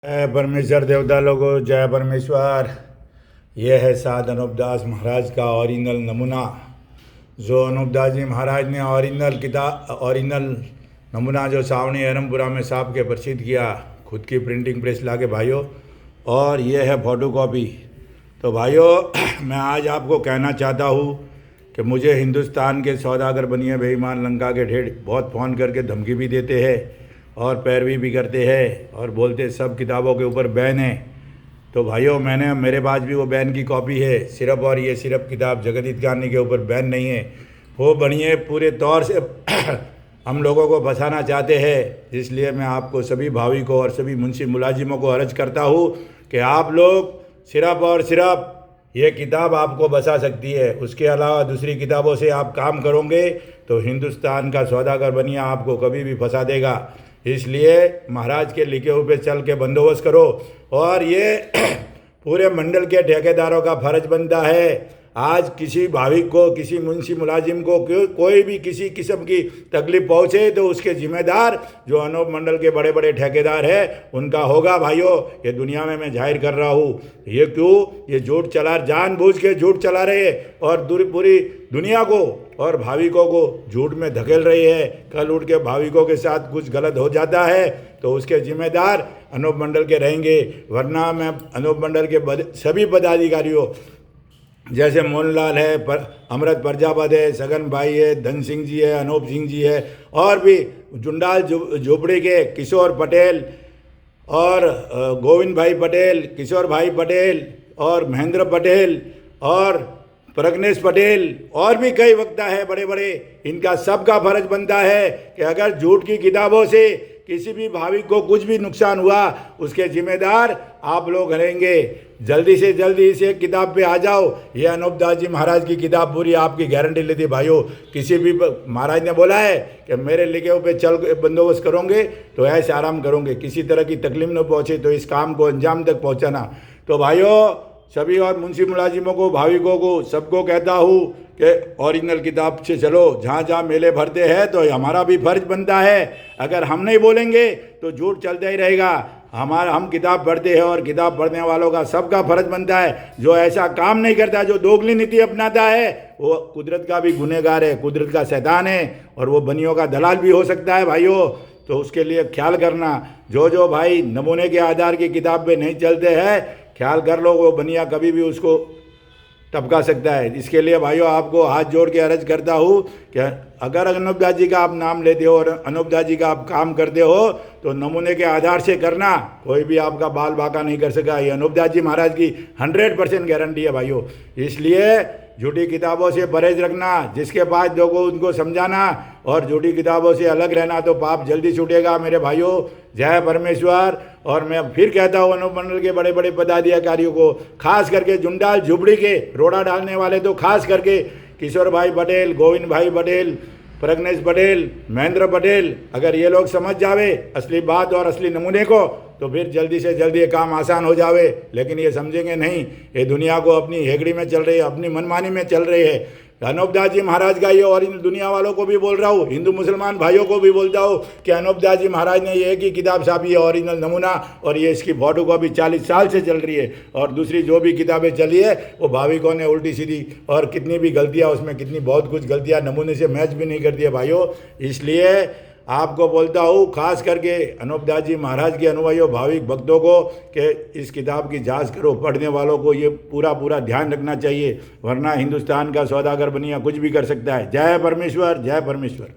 जय परमेश्वर देवता लोगों, जय परमेश्वर। यह है साध अनूप दास महाराज का ओरिजिनल नमूना, जो अनूप दास जी महाराज ने ओरिजिनल नमूना जो सावणी एरमपुरा में साहब के प्रसिद्ध किया, खुद की प्रिंटिंग प्रेस लाके भाइयों। और यह है फोटो कॉपी। तो भाइयों मैं आज आपको कहना चाहता हूँ कि मुझे हिंदुस्तान के सौदागर बनिए बेईमान लंका के ढेर बहुत फ़ोन करके धमकी भी देते हैं और पैरवी भी करते हैं और बोलते सब किताबों के ऊपर बैन है। तो भाइयों मेरे पास भी वो बैन की कॉपी है सिर्फ, और ये सिर्फ किताब जगत हित गाने के ऊपर बैन नहीं है। वो बनिए पूरे तौर से हम लोगों को फंसाना चाहते हैं। इसलिए मैं आपको सभी भाविकों और सभी मुंशी मुलाजिमों को अर्ज करता हूँ कि आप लोग सिर्फ और सिर्फ ये किताब आपको बचा सकती है। उसके अलावा दूसरी किताबों से आप काम करोगे तो हिंदुस्तान का सौदागर बनिया आपको कभी भी फंसा देगा। इसलिए महाराज के लिखे हुए पे चल के बंदोबस्त करो। और ये पूरे मंडल के ठेकेदारों का फर्ज बनता है, आज किसी भाविक को, किसी मुंशी मुलाजिम को कोई भी किसी किस्म की तकलीफ पहुँचे तो उसके जिम्मेदार जो अनूप मंडल के बड़े बड़े ठेकेदार हैं उनका होगा। भाइयों ये दुनिया में मैं जाहिर कर रहा हूँ। ये क्यों? ये झूठ जानबूझ के झूठ चला रहे हैं और पूरी दुनिया को और भाविकों को झूठ में धकेल रही है। कल उठ के भाविकों के साथ कुछ गलत हो जाता है तो उसके जिम्मेदार अनूप मंडल के रहेंगे। वरना मैं अनूप मंडल के सभी पदाधिकारियों जैसे मोहनलाल है, अमृत प्रजापत है, सगन भाई है, धन सिंह जी है, अनूप सिंह जी है, और भी जुंडाल झोपड़ी के किशोर पटेल और गोविंद भाई पटेल, किशोर भाई पटेल और महेंद्र पटेल और प्रज्ञेश पटेल और भी कई वक्ता है बड़े बड़े। इनका सबका फर्ज बनता है कि अगर झूठ की किताबों से किसी भी भाविक को कुछ भी नुकसान हुआ उसके जिम्मेदार आप लोग रहेंगे। जल्दी से जल्दी इस एक किताब पे आ जाओ। ये अनूप दास जी महाराज की किताब पूरी आपकी गारंटी लेती भाइयों। किसी भी महाराज ने बोला है कि मेरे लिखे हुए पे चल बंदोबस्त करोगे तो ऐसे आराम करोगे, किसी तरह की तकलीफ न पहुँचे तो इस काम को अंजाम तक पहुँचाना। तो भाइयों सभी और मुंशी मुलाजिमों को, भाविकों को, सबको कहता हूँ कि ओरिजिनल किताब से चलो। जहाँ जहाँ मेले भरते हैं तो हमारा भी फर्ज बनता है। अगर हम नहीं बोलेंगे तो झूठ चलता ही रहेगा। हम किताब पढ़ते हैं और किताब पढ़ने वालों का सबका फर्ज बनता है। जो ऐसा काम नहीं करता, जो दोगली नीति अपनाता है, वो कुदरत का भी गुनहगार है, कुदरत का शैतान है और वो बनियों का दलाल भी हो सकता है भाइयों। तो उसके लिए ख्याल करना। जो भाई नमूने के आधार की किताब पे नहीं चलते हैं, ख्याल कर लो, वो बनिया कभी भी उसको टपका सकता है। इसके लिए भाइयों आपको हाथ जोड़ के अर्ज करता हूँ कि अगर अनूप दास जी का आप नाम लेते हो और अनूप दास जी का आप काम करते हो तो नमूने के आधार से करना, कोई भी आपका बाल बाका नहीं कर सका। ये अनूप दास जी महाराज की 100% गारंटी है भाइयों। इसलिए झूठी किताबों से परहेज रखना, जिसके पास लोगों उनको समझाना और झूठी किताबों से अलग रहना, तो पाप जल्दी छूटेगा मेरे भाइयों। जय परमेश्वर। और मैं फिर कहता हूँ अनूप मंडल के बड़े बड़े पदाधिकारियों को, खास करके जुंडाल झुपड़ी के रोड़ा डालने वाले, तो खास करके किशोर भाई पटेल, गोविंद भाई पटेल, प्रज्ञेश पटेल, महेंद्र पटेल, अगर ये लोग समझ जावे असली बात और असली नमूने को तो फिर जल्दी से जल्दी ये काम आसान हो जावे। लेकिन ये समझेंगे नहीं। ये दुनिया को अपनी हेगड़ी में चल रही है, अपनी मनमानी में चल रही है। अनूप दास जी महाराज का ये, और इन दुनिया वालों को भी बोल रहा हूँ, हिंदू मुसलमान भाइयों को भी बोलता हूँ कि अनूप दास जी महाराज ने ये एक ही किताब छापी है ओरिजिनल नमूना, और ये इसकी फोटो कॉपी 40 साल से चल रही है। और दूसरी जो भी किताबें चली है वो भाविकों ने उल्टी सीधी और कितनी भी गलतियाँ उसमें, कितनी बहुत कुछ गलतियाँ नमूने से मैच भी नहीं करती है भाइयों। इसलिए आपको बोलता हूँ, खास करके अनूप दास जी महाराज के अनुयायियों, भाविक भक्तों को, कि इस किताब की जांच करो। पढ़ने वालों को ये पूरा ध्यान रखना चाहिए, वरना हिंदुस्तान का सौदागर बनिया कुछ भी कर सकता है। जय परमेश्वर, जय परमेश्वर।